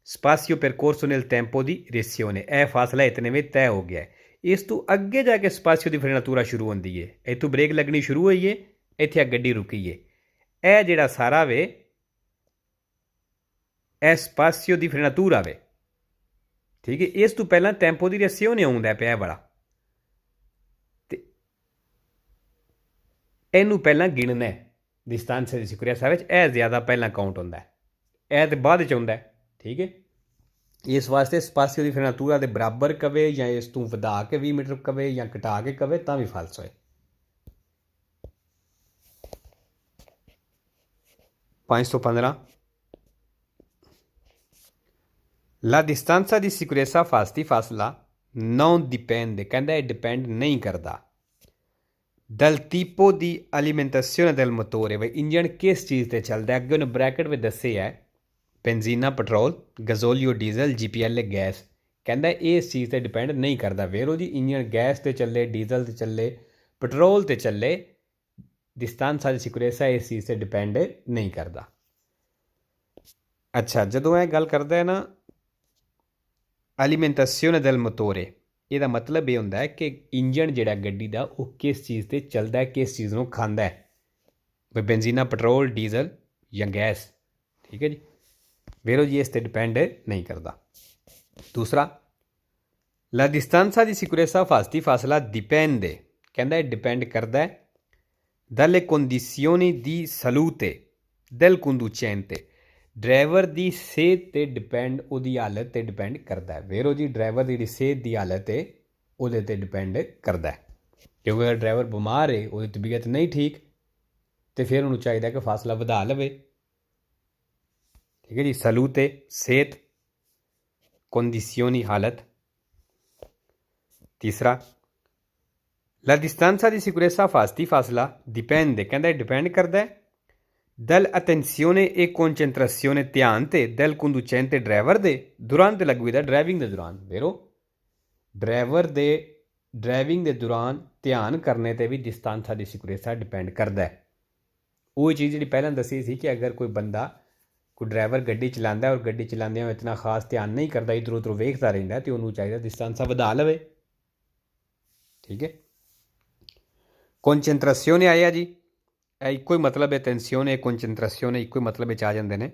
ਸਪਾਸੀਓ ਪਰਕੋਰਸੋ ਨੇਲ ਟੈਂਪੋ ਦੀ ਰੇਸੀਓਨੇ। ਇਹ ਫਾਸਲਾ ਇਤਨੇ ਵਿੱਚ ਤੈਅ ਹੋ ਗਿਆ ਹੈ। ਇਸ ਤੋਂ ਅੱਗੇ ਜਾ ਕੇ ਸਪਾਸੀਓ ਦੀ ਫਰੇਨਾਤੂਰਾ ਸ਼ੁਰੂ ਹੁੰਦੀ ਹੈ। ਇੱਥੋਂ ਬ੍ਰੇਕ ਲੱਗਣੀ ਸ਼ੁਰੂ ਹੋਈ ਹੈ, ਇੱਥੇ ਆ ਗੱਡੀ ਰੁਕੀ ਹੈ। ਇਹ ਜਿਹੜਾ ਸਾਰਾ ਵੇ ਇਹ ਸਪਾਸੀਓ ਦੀ ਫਰੇਨਾਤੂਰਾ ਵੇ, ਠੀਕ ਹੈ। ਇਸ ਤੋਂ ਪਹਿਲਾਂ ਟੈਂਪੋ ਦੀ ਰੇਸੀਓਨੇ ਆਉਂਦਾ ਪਿਆ ਵਾਲਾ, ਤੇ ਇਹਨੂੰ ਪਹਿਲਾਂ ਗਿਣਨਾ distanza di sicurezza ਵਿੱਚ। ਇਹ ਜ਼ਿਆਦਾ ਪਹਿਲਾਂ ਕਾਊਂਟ ਹੁੰਦਾ, ਇਹ ਤੇ ਬਾਅਦ ਚ ਆਉਂਦਾ, ਠੀਕ ਹੈ। ਇਸ ਵਾਸਤੇ ਸਪਾਸੀਓ ਦੀ ਫਰੇਨਾਤੂਰਾ ਦੇ ਬਰਾਬਰ ਕਵੇ ਜਾਂ ਇਸ ਤੋਂ ਵਧਾ ਕੇ 20 ਮੀਟਰ ਕਵੇ ਜਾਂ ਘਟਾ ਕੇ ਕਵੇ ਤਾਂ ਵੀ ਫਾਲਸੋ ਹੈ। 515 La distanza di sicurezza ਫਾਸਲਾ non dipende, ਕਹਿੰਦਾ ਇਹ ਡਿਪੈਂਡ ਨਹੀਂ ਕਰਦਾ dal tipo di alimentazione del motore, ਬਈ ਇੰਜਣ ਕਿਸ ਚੀਜ਼ ਤੇ ਚੱਲਦਾ। ਅੱਗੇ ਉਹਨੇ ਬ੍ਰੈਕਟ ਵਿੱਚ ਦੱਸੇ ਹੈ ਬੈਂਜ਼ੀਨਾ, ਪੈਟਰੋਲ, ਗਜ਼ੋਲੀਓ, ਡੀਜ਼ਲ, GPL ਗੈਸ। ਕਹਿੰਦਾ ਇਸ ਚੀਜ਼ ਤੇ ਡਿਪੈਂਡ ਨਹੀਂ ਕਰਦਾ। ਵੇਰੋ ਜੀ ਇੰਜਣ ਗੈਸ ਤੇ ਚੱਲੇ, ਡੀਜ਼ਲ ਤੇ ਚੱਲੇ, ਪੈਟਰੋਲ ਤੇ ਚੱਲੇ, distanza di sicurezza ਇਸ ਚੀਜ਼ ਤੇ ਡਿਪੈਂਡ ਨਹੀਂ ਕਰਦਾ। ਅੱਛਾ, ਜਦੋਂ ਇਹ ਗੱਲ ਕਰਦਾ ਹੈ ਨਾ alimentazione del motore, ਇਹਦਾ ਮਤਲਬ ਇਹ ਹੁੰਦਾ ਹੈ ਕਿ ਇੰਜਣ ਜਿਹੜਾ ਗੱਡੀ ਦਾ ਉਹ ਕਿਸ ਚੀਜ਼ ਤੇ ਚੱਲਦਾ ਹੈ, ਕਿਸ ਚੀਜ਼ ਨੂੰ ਖਾਂਦਾ ਹੈ, ਬਈ ਬੈਂਜ਼ੀਨਾ, ਪੈਟਰੋਲ, ਡੀਜ਼ਲ ਜਾਂ ਗੈਸ, ਠੀਕ ਹੈ ਜੀ। ਵੇਰੋ ਜੀ ਇਸ ਤੇ ਡਿਪੈਂਡ ਨਹੀਂ ਕਰਦਾ। ਦੂਸਰਾ la distanza di sicurezza ਫਾਸਲਾ dipende, ਕਹਿੰਦਾ ਇਹ ਡਿਪੈਂਡ ਕਰਦਾ ਹੈ dalle condizioni di salute del conducente, driver ਦੀ ਸਿਹਤ ਤੇ ਡਿਪੈਂਡ, ਉਹਦੀ ਹਾਲਤ ਤੇ ਡਿਪੈਂਡ ਕਰਦਾ ਹੈ। ਵੇਰੋ ਜੀ ਡਰਾਈਵਰ ਦੀ ਜਿਹੜੀ ਸਿਹਤ ਦੀ ਹਾਲਤ ਹੈ ਉਹਦੇ ਤੇ ਡਿਪੈਂਡ ਕਰਦਾ ਹੈ, ਕਿਉਂਕਿ ਅਗਰ ਡਰਾਈਵਰ ਬਿਮਾਰ ਹੈ, ਉਹਦੀ ਤਬੀਅਤ ਨਹੀਂ ਠੀਕ, ਤੇ ਫਿਰ ਉਹਨੂੰ ਚਾਹੀਦਾ ਕਿ ਫਾਸਲਾ ਵਧਾ ਲਵੇ, ਠੀਕ ਹੈ ਜੀ। ਸਲੂਤੇ ਸਿਹਤ, ਕੰਡੀਸ਼ਨੀ ਹਾਲਤ। ਤੀਸਰਾ la distanza di sicurezza ਫਾਸਲਾ dipende, ਕਹਿੰਦਾ ਡਿਪੈਂਡ ਕਰਦਾ ਹੈ dal attenzione e concentrazione, ਧਿਆਨ ਤੇ, del conducente, ਡਰਾਈਵਰ ਦੇ, durante la guida, ਡਰਾਈਵਿੰਗ ਦੇ ਦੌਰਾਨ। ਵੇਰੋ ਡਰਾਈਵਰ ਦੇ ਡਰਾਈਵਿੰਗ ਦੇ ਦੌਰਾਨ ਧਿਆਨ ਕਰਨੇ ਤੇ ਵੀ distanza di sicurezza ਡਿਪੈਂਡ ਕਰਦਾ ਹੈ। ਉਹ ਚੀਜ਼ ਜਿਹੜੀ ਪਹਿਲਾਂ ਦੱਸੀ ਸੀ ਕਿ ਅਗਰ ਕੋਈ ਬੰਦਾ, ਕੋਈ ਡਰਾਈਵਰ ਗੱਡੀ ਚਲਾਉਂਦਾ ਔਰ ਗੱਡੀ ਚਲਾਉਂਦਿਆਂ ਇਤਨਾ ਖਾਸ ਧਿਆਨ ਨਹੀਂ ਕਰਦਾ, ਇੱਧਰ ਉੱਧਰ ਵੇਖਦਾ ਰਹਿੰਦਾ, ਤੇ ਉਹਨੂੰ ਚਾਹੀਦਾ distanza ਵਧਾ ਲਵੇ, ਠੀਕ ਹੈ। concentrazione ਆਇਆ ਜੀ, ਇਹ ਇੱਕੋ ਹੀ ਮਤਲਬ ਹੈ, ਟੈਂਸੀਓਨੇ, ਕੰਸੈਂਟਰੇਸ਼ਨੇ ਇੱਕੋ ਹੀ ਮਤਲਬ ਵਿੱਚ ਆ ਜਾਂਦੇ ਨੇ,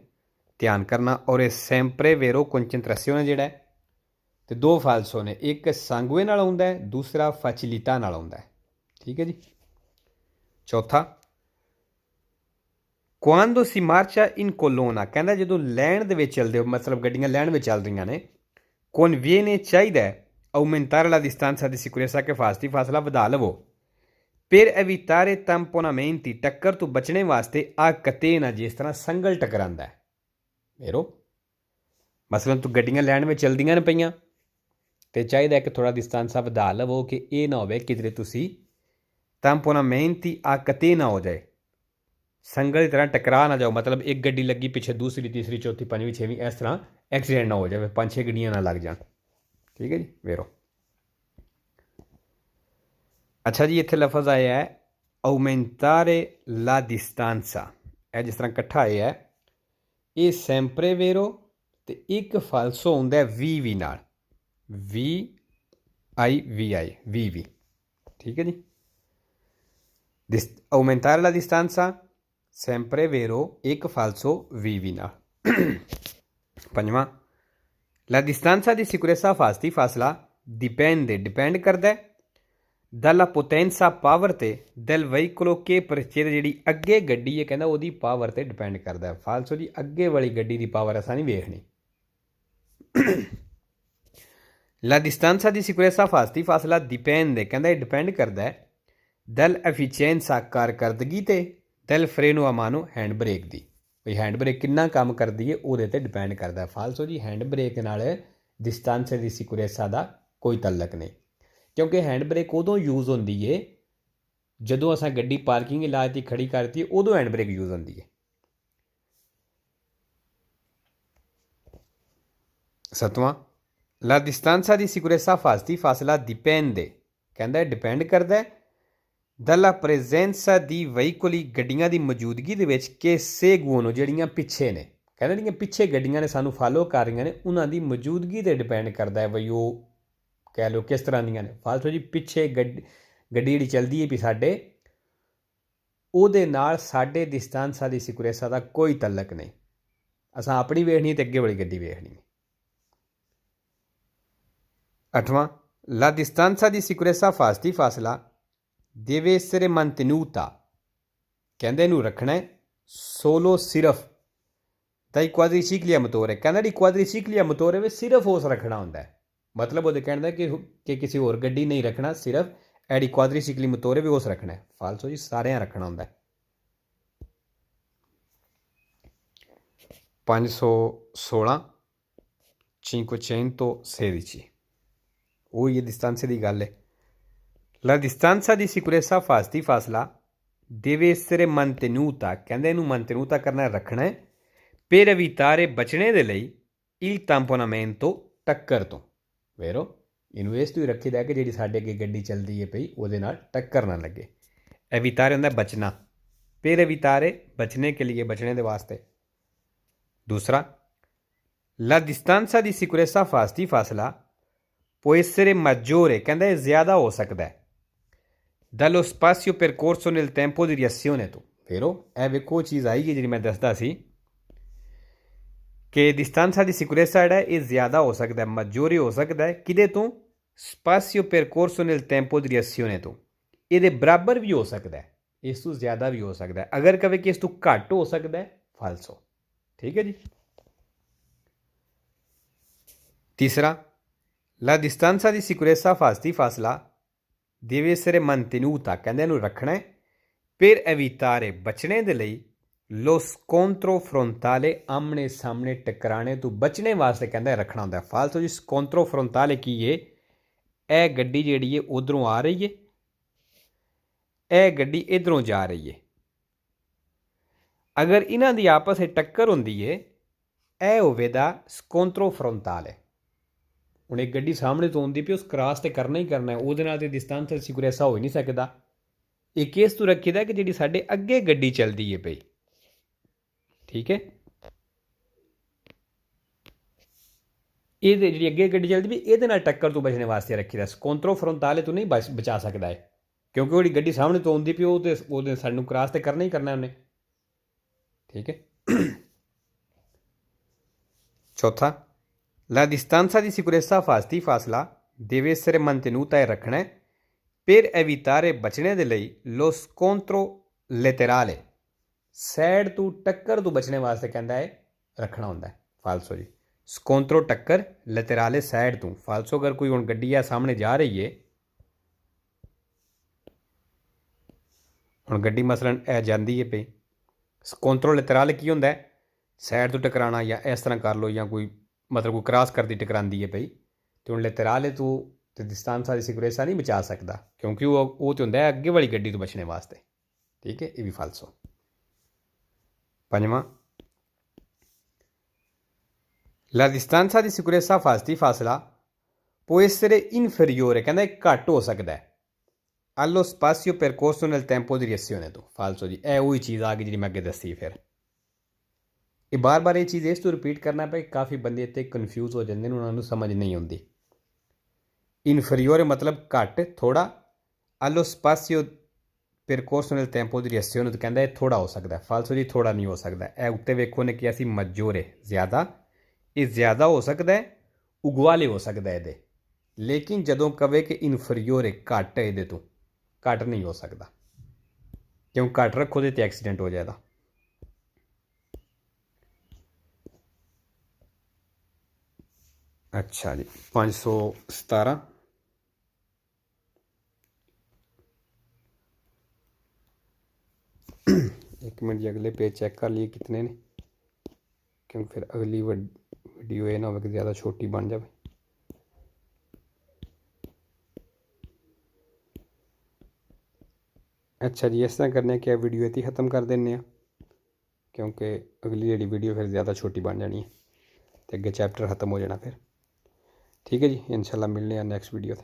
ਧਿਆਨ ਕਰਨਾ। ਔਰ ਇਹ ਸੈਂਪਰੇ ਵੇਰੋ ਕੰਸੈਂਟਰੇਸ਼ਨੇ ਜਿਹੜਾ ਹੈ, ਤੇ ਦੋ ਫਾਲਸੋ ਨੇ, ਇੱਕ ਸੰਗੂਏ ਨਾਲ ਆਉਂਦਾ ਹੈ, ਦੂਸਰਾ ਫੈਸਿਲਿਟਾ ਨਾਲ ਆਉਂਦਾ ਹੈ, ਠੀਕ ਹੈ ਜੀ। ਚੌਥਾ quando si marcia in colonna, ਕਹਿੰਦਾ ਜਦੋਂ ਲਾਈਨ ਦੇ ਵਿੱਚ ਚੱਲਦੇ ਹੋ, ਮਤਲਬ ਗੱਡੀਆਂ ਲਾਈਨ ਵਿੱਚ ਚੱਲ ਰਹੀਆਂ ਨੇ, conviene, ਚਾਹੀਦਾ ਹੈ aumentare la distanza di sicurezza, ਕਿ ਫਾਸਲਾ ਵਧਾ ਲਵੋ, per evitare tamponamenti, ਟੱਕਰ ਤੋਂ ਬਚਣੇ ਵਾਸਤੇ, ਆ ਕਤੇਨਾ, ਜਿਸ ਤਰ੍ਹਾਂ ਸੰਗਲ ਟਕਰਾਉਂਦਾ ਹੈ। ਵੇਰੋ ਮਸਲਨ ਤੂੰ ਗੱਡੀਆਂ ਲਾਈਨ ਵਿੱਚ ਚੱਲਦੀਆਂ ਨੇ ਪਈਆਂ, ਤੇ ਚਾਹੀਦਾ ਕਿ ਥੋੜ੍ਹਾ distanza ਵਧਾ ਲਵੋ, ਕਿ ਇਹ ਨਾ ਹੋਵੇ ਕਿਧਰੇ ਤੁਸੀਂ tamponamenti ਆ ਕਤੇਨਾ ਹੋ ਜਾਏ, ਸੰਗਲ ਦੀ ਤਰ੍ਹਾਂ ਟਕਰਾ ਨਾ ਜਾਓ। ਮਤਲਬ ਇੱਕ ਗੱਡੀ ਲੱਗੀ ਪਿੱਛੇ ਦੂਸਰੀ, ਤੀਸਰੀ, ਚੌਥੀ, ਪੰਜਵੀਂ, ਛੇਵੀਂ, ਇਸ ਤਰ੍ਹਾਂ ਐਕਸੀਡੈਂਟ ਨਾ ਹੋ ਜਾਵੇ, 5-6 ਗੱਡੀਆਂ ਨਾ ਲੱਗ ਜਾਣ, ਠੀਕ ਹੈ ਜੀ। ਵੇਰੋ ਅੱਛਾ ਜੀ, ਇੱਥੇ ਲਫ਼ਜ਼ ਆਇਆ ਹੈ aumentare la distanza, ਇਹ ਜਿਸ ਤਰ੍ਹਾਂ ਇਕੱਠਾ ਆਇਆ ਹੈ, ਇਹ ਸੈਂਪਰੇ ਵੇਰੋ, ਤੇ ਇੱਕ ਫਾਲਸੋ ਹੁੰਦਾ ਹੈ ਵੀ ਨਾਲ, VI, ਠੀਕ ਹੈ ਜੀ। aumentare la distanza, sempre vero, ਇੱਕ ਫਾਲਸੋ ਵੀ ਨਾਲ। ਪੰਜਵਾਂ la distanza di sicurezza ਫਾਸਲਾ dipende, depend ਕਰਦਾ dalla potenza, ਪਾਵਰ ਤੇ, del veicolo che precede, ਜਿਹੜੀ ਅੱਗੇ ਗੱਡੀ ਹੈ, ਕਹਿੰਦਾ ਉਹਦੀ ਪਾਵਰ ਤੇ ਡਿਪੈਂਡ ਕਰਦਾ ਹੈ। ਫਾਲਸੋ ਜੀ ਅੱਗੇ ਵਾਲੀ ਗੱਡੀ ਦੀ ਪਾਵਰ ਅਸਾਂ ਨਹੀਂ ਵੇਖਣੀ। la distanza di sicurezza ਫਾਸਲਾ dipende, ਕਹਿੰਦਾ ਇਹ ਡਿਪੈਂਡ ਕਰਦਾ ਹੈ dal efficienza, ਕਾਰਕਰਦਗੀ ਤੇ, del freno a mano, hand brake the, we hand brake ਕਿੰਨਾ ਕੰਮ ਕਰਦੀ ਹੈ ਉਹਦੇ ਤੇ ਡਿਪੈਂਡ ਕਰਦਾ। ਫਾਲਸੋ ਜੀ ਹੈਂਡ ਬ੍ਰੇਕ ਨਾਲ distanza di sicurezza ਦਾ ਕੋਈ ਤਾਲੁਕ ਨਹੀਂ, ਕਿਉਂਕਿ ਹੈਂਡ ਬ੍ਰੇਕ ਉਦੋਂ ਯੂਜ਼ ਹੁੰਦੀ ਹੈ ਜਦੋਂ ਅਸਾਂ ਗੱਡੀ ਪਾਰਕਿੰਗ ਇਲਾਜ 'ਤੇ ਖੜੀ ਕਰਤੀ ਹੈ, ਉਦੋਂ ਹੈਂਡ ਬ੍ਰੇਕ ਯੂਜ਼ ਹੁੰਦੀ ਹੈ। ਸੱਤਵਾਂ la distanza di sicurezza ਫਾਸਲਾ dipende, ਕਹਿੰਦਾ ਡਿਪੈਂਡ ਕਰਦਾ dalla presenza di veicoli ਗੱਡੀਆਂ ਦੀ ਮੌਜੂਦਗੀ ਦੇ ਵਿੱਚ ਕਿ seguono ਜਿਹੜੀਆਂ ਪਿੱਛੇ ਨੇ, ਕਹਿੰਦੇ ਜਿਹੜੀਆਂ ਪਿੱਛੇ ਗੱਡੀਆਂ ਨੇ ਸਾਨੂੰ ਫਾਲੋ ਕਰ ਰਹੀਆਂ ਨੇ ਉਹਨਾਂ ਦੀ ਮੌਜੂਦਗੀ 'ਤੇ ਡਿਪੈਂਡ ਕਰਦਾ ਹੈ ਬਈ ਉਹ ਕਹਿ ਲਓ ਕਿਸ ਤਰ੍ਹਾਂ ਦੀਆਂ ਨੇ। ਫਾਲਤੂ ਜੀ ਪਿੱਛੇ ਗੱਡੀ ਜਿਹੜੀ ਚੱਲਦੀ ਹੈ ਵੀ ਸਾਡੇ, ਉਹਦੇ ਨਾਲ ਸਾਡੇ distanza di sicurezza ਦਾ ਕੋਈ ਤਲਕ ਨਹੀਂ। ਅਸਾਂ ਆਪਣੀ ਵੇਖਣੀ ਤੇ ਅੱਗੇ ਵਾਲੀ ਗੱਡੀ ਵੇਖਣੀ। 8ਵਾਂ, la distanza di sicurezza fasti ਫਾਸਲਾ deve essere mantenuta, ਕਹਿੰਦੇ ਇਹਨੂੰ ਰੱਖਣਾ solo ਸਿਰਫ dai quadricicli a motore, ਕਹਿੰਦਾ ਜਿਹੜੀ ਕੁਆਦਰੀਸਿਕਲੀ ਆ ਮੋਟੋਰ ਵਿੱਚ ਸਿਰਫ ਉਸ ਰੱਖਣਾ ਹੁੰਦਾ। ਮਤਲਬ ਉਹਦੇ ਕਹਿਣ ਦਾ ਕਿ ਕਿਸੇ ਹੋਰ ਗੱਡੀ ਨਹੀਂ ਰੱਖਣਾ, ਸਿਰਫ ਐਡੀ ਕੁਆਦਰੀਸਿਕਲੀ ਮੋਟੋਰ ਵੀ ਉਸ ਰੱਖਣਾ। ਫਾਲਸੋ ਜੀ ਸਾਰਿਆਂ ਰੱਖਣਾ ਹੁੰਦਾ। 516 516 ਉਹੀ ਇਹ distanze ਦੀ ਗੱਲ ਹੈ। La distanza di sicurezza fasti ਫਾਸਲਾ deve essere mantenuta, ਕਹਿੰਦੇ ਇਹਨੂੰ mantenuta ਕਰਨਾ ਰੱਖਣਾ ਹੈ per evitare ਬਚਣੇ ਦੇ ਲਈ il tamponamento ਟੱਕਰ ਤੋਂ। ਵੇਰੋ ਇਹਨੂੰ ਇਸ ਤੋਂ ਹੀ ਰੱਖੀਦਾ ਕਿ ਜਿਹੜੀ ਸਾਡੇ ਅੱਗੇ ਗੱਡੀ ਚੱਲਦੀ ਹੈ ਪਈ ਉਹਦੇ ਨਾਲ ਟੱਕਰ ਨਾ ਲੱਗੇ। evitare ਹੁੰਦਾ ਬਚਣਾ, per evitare ਬਚਣੇ ਕੇ लिए, ਬਚਣੇ ਦੇ ਵਾਸਤੇ। दूसरा, la distanza di sicurezza fasti ਫਾਸਲਾ può essere maggiore, ਕਹਿੰਦਾ ਇਹ ਜ਼ਿਆਦਾ ਹੋ ਸਕਦਾ ਹੈ dallo spazio percorso nel tempo di reazione ਤੋਂ। ਫੇਰੋ ਇਹ ਵੇਖੋ ਚੀਜ਼ ਆਏਗੀ ਜਿਹੜੀ ਮੈਂ ਦੱਸਦਾ ਸੀ ਕਿ distanza di sicurezza ਜਿਹੜਾ ਇਹ ਜ਼ਿਆਦਾ ਹੋ ਸਕਦਾ, maggiore ਹੋ ਸਕਦਾ ਹੈ ਕਿਹਦੇ ਤੋਂ? spazio percorso nel tempo di reazione ਤੋਂ। ਇਹਦੇ ਬਰਾਬਰ ਵੀ ਹੋ ਸਕਦਾ ਹੈ, ਇਸ ਤੋਂ ਜ਼ਿਆਦਾ ਵੀ ਹੋ ਸਕਦਾ ਹੈ। ਅਗਰ ਕਵੇ ਕਿ ਇਸ ਤੋਂ ਘੱਟ ਹੋ ਸਕਦਾ ਹੈ, ਫਾਲਸੋ। ठीक है जी। तीसरा, la distanza di sicurezza fasti ਫਾਸਲਾ deve essere mantenuta, ਕਹਿੰਦੇ ਇਹਨੂੰ ਰੱਖਣਾ ਹੈ per evitare ਬਚਣੇ ਦੇ ਲਈ lo scontro frontale, ਆਮਣੇ ਸਾਹਮਣੇ ਟਕਰਾਣੇ ਤੋਂ ਬਚਣੇ ਵਾਸਤੇ ਕਹਿੰਦਾ ਰੱਖਣਾ ਹੁੰਦਾ। ਫਾਲਤੂ ਜੀ scontro frontale ਕੀ ਹੈ? ਇਹ ਗੱਡੀ ਜਿਹੜੀ ਹੈ ਉਧਰੋਂ ਆ ਰਹੀ ਹੈ, ਇਹ ਗੱਡੀ ਇੱਧਰੋਂ ਜਾ ਰਹੀ ਹੈ। ਅਗਰ ਇਹਨਾਂ ਦੀ ਆਪਸ ਵਿੱਚ ਟੱਕਰ ਹੁੰਦੀ ਹੈ, ਇਹ ਹੋਵੇਗਾ ਸਕੋਂਟਰੋ ਫਰੰਟਾਲੇ। ਹੁਣ ਇੱਕ ਗੱਡੀ ਸਾਹਮਣੇ ਤੋਂ ਆਉਂਦੀ ਪਈ, ਉਸ ਕ੍ਰਾਸ ਤੇ ਕਰਨਾ ਹੀ ਕਰਨਾ, ਉਹਦੇ ਨਾਲ ਤੇ distanza di sicurezza ਹੋ ਹੀ ਨਹੀਂ ਸਕਦਾ। ਇਹ ਕੇਸ ਤੋਂ ਰੱਖੀਦਾ ਕਿ ਜਿਹੜੀ ਸਾਡੇ ਅੱਗੇ ਗੱਡੀ ਚੱਲਦੀ ਹੈ ਪਈ, ਠੀਕ ਹੈ, ਇਹਦੇ ਜਿਹੜੀ ਅੱਗੇ ਗੱਡੀ ਚੱਲਦੀ ਪਈ ਇਹਦੇ ਨਾਲ ਟੱਕਰ ਤੋਂ ਬਚਣੇ ਵਾਸਤੇ ਰੱਖੀਦਾ। ਸਕੋਂਟਰੋ ਫਰੰਟਾਲੇ ਤੋਂ ਨਹੀਂ ਬਚਾ ਸਕਦਾ ਹੈ, ਕਿਉਂਕਿ ਉਹਦੀ ਗੱਡੀ ਸਾਹਮਣੇ ਤੋਂ ਆਉਂਦੀ ਪਈ, ਉਹਦੇ ਸਾਨੂੰ ਕ੍ਰਾਸ ਤੇ ਕਰਨਾ ਹੀ ਕਰਨਾ ਉਹਨੇ, ठीक है। चौथा, la distanza di sicurezza fasti ਫਾਸਲਾ deve essere mantenuta, è ਰੱਖਣਾ ਹੈ per evitare ਬਚਣੇ ਦੇ ਲਈ lo scontro laterale, ਸਾਈਡ ਤੋਂ ਟੱਕਰ ਤੋਂ ਬਚਣੇ ਵਾਸਤੇ ਕਹਿੰਦਾ ਹੈ ਰੱਖਣਾ ਹੁੰਦਾ ਹੈ। ਫਾਲਸੋ ਜੀ ਸਕੋਂਟਰੋ ਟੱਕਰ, laterale ਸਾਈਡ ਤੋਂ। ਫਾਲਸੋ ਅਗਰ ਕੋਈ ਹੁਣ ਗੱਡੀ ਆ ਸਾਹਮਣੇ ਜਾ ਰਹੀ ਹੈ, ਹੁਣ ਗੱਡੀ ਮਸਲਨ ਇਹ ਜਾਂਦੀ ਹੈ ਪਈ, ਸਕੋਂਟਰੋ ਲੈਤਰਾਲੇ ਕੀ ਹੁੰਦਾ? ਸਾਈਡ ਤੋਂ ਟਕਰਾਉਣਾ, ਜਾਂ ਇਸ ਤਰ੍ਹਾਂ ਕਰ ਲਓ, ਜਾਂ ਕੋਈ ਮਤਲਬ ਕੋਈ ਕ੍ਰਾਸ ਕਰਦੀ ਟਕਰਾਉਂਦੀ ਹੈ ਪਈ, ਅਤੇ ਹੁਣ ਲੈਤਰਾਲੇ ਤੋਂ ਤੇ distanza di sicurezza ਨਹੀਂ ਬਚਾ ਸਕਦਾ, ਕਿਉਂਕਿ ਉਹ ਤਾਂ ਹੁੰਦਾ ਹੈ ਅੱਗੇ ਵਾਲੀ ਗੱਡੀ ਤੋਂ ਬਚਣੇ ਵਾਸਤੇ, ਠੀਕ ਹੈ। ਇਹ ਵੀ ਫਾਲਸੋ। 5ਵਾਂ, la distanza di sicurezza fasti ਫਾਸਲਾ può essere inferiore, ਕਹਿੰਦਾ ਇਹ ਘੱਟ ਹੋ ਸਕਦਾ ਹੈ allo spazio percorso nel tempo di reazione ਤੋਂ। ਫਾਲਸੋ ਜੀ ਇਹ ਉਹੀ ਚੀਜ਼ ਆ ਗਈ ਜਿਹੜੀ ਮੈਂ ਅੱਗੇ ਦੱਸੀ। ਫਿਰ ਇਹ ਬਾਰ-ਬਾਰ ਇਹ ਚੀਜ਼ ਇਸ ਤੋਂ ਰਿਪੀਟ ਕਰਨਾ ਪਏ, ਕਾਫੀ ਬੰਦੇ ਇੱਥੇ ਕਨਫਿਊਜ਼ ਹੋ ਜਾਂਦੇ ਨੇ, ਉਹਨਾਂ ਨੂੰ ਸਮਝ ਨਹੀਂ ਆਉਂਦੀ। ਇਨਫੀਰੀਓਰ ਮਤਲਬ ਘੱਟ, ਥੋੜ੍ਹਾ। allo spazio percorso nel tempo di reazione ਤੋਂ ਕਹਿੰਦਾ ਇਹ ਥੋੜ੍ਹਾ ਹੋ ਸਕਦਾ। ਫਾਲਸੋ ਜੀ ਥੋੜ੍ਹਾ ਨਹੀਂ ਹੋ ਸਕਦਾ। ਇਹ ਉੱਤੇ ਵੇਖੋ ਨੇ ਕਿਹਾ ਸੀ maggiore, ਜ਼ਿਆਦਾ। ਇਹ ਜ਼ਿਆਦਾ ਹੋ ਸਕਦਾ ਹੈ, ਉਗਵਾਲੇ ਹੋ ਸਕਦਾ ਇਹਦੇ। ਲੇਕਿਨ ਜਦੋਂ ਕਵੇ ਕਿ ਇਨਫੀਰੀਓਰ ਘੱਟ ਹੈ, ਇਹਦੇ ਤੋਂ ਘੱਟ ਨਹੀਂ ਹੋ ਸਕਦਾ, ਕਿਉਂ ਘੱਟ ਰੱਖੋ ਤੇ ਐਕਸੀਡੈਂਟ ਹੋ ਜਾਏਗਾ। ਅੱਛਾ ਜੀ 517, ਇੱਕ ਮਿੰਟ ਜੀ ਅਗਲੇ पेज चेक कर लिए कितने ने, क्योंकि फिर अगली वीडियो ये ना हो कि ज़्यादा छोटी बन जाए। अच्छा जी इस तरह करने कि वीडियो इतनी ख़त्म कर देने, क्योंकि अगली जी वीडियो फिर ज़्यादा छोटी बन जानी है तो अगे चैप्टर ख़त्म हो जाना फिर। ठीक है जी, इंशाल्लाह मिलने हैं नेक्स्ट वीडियो।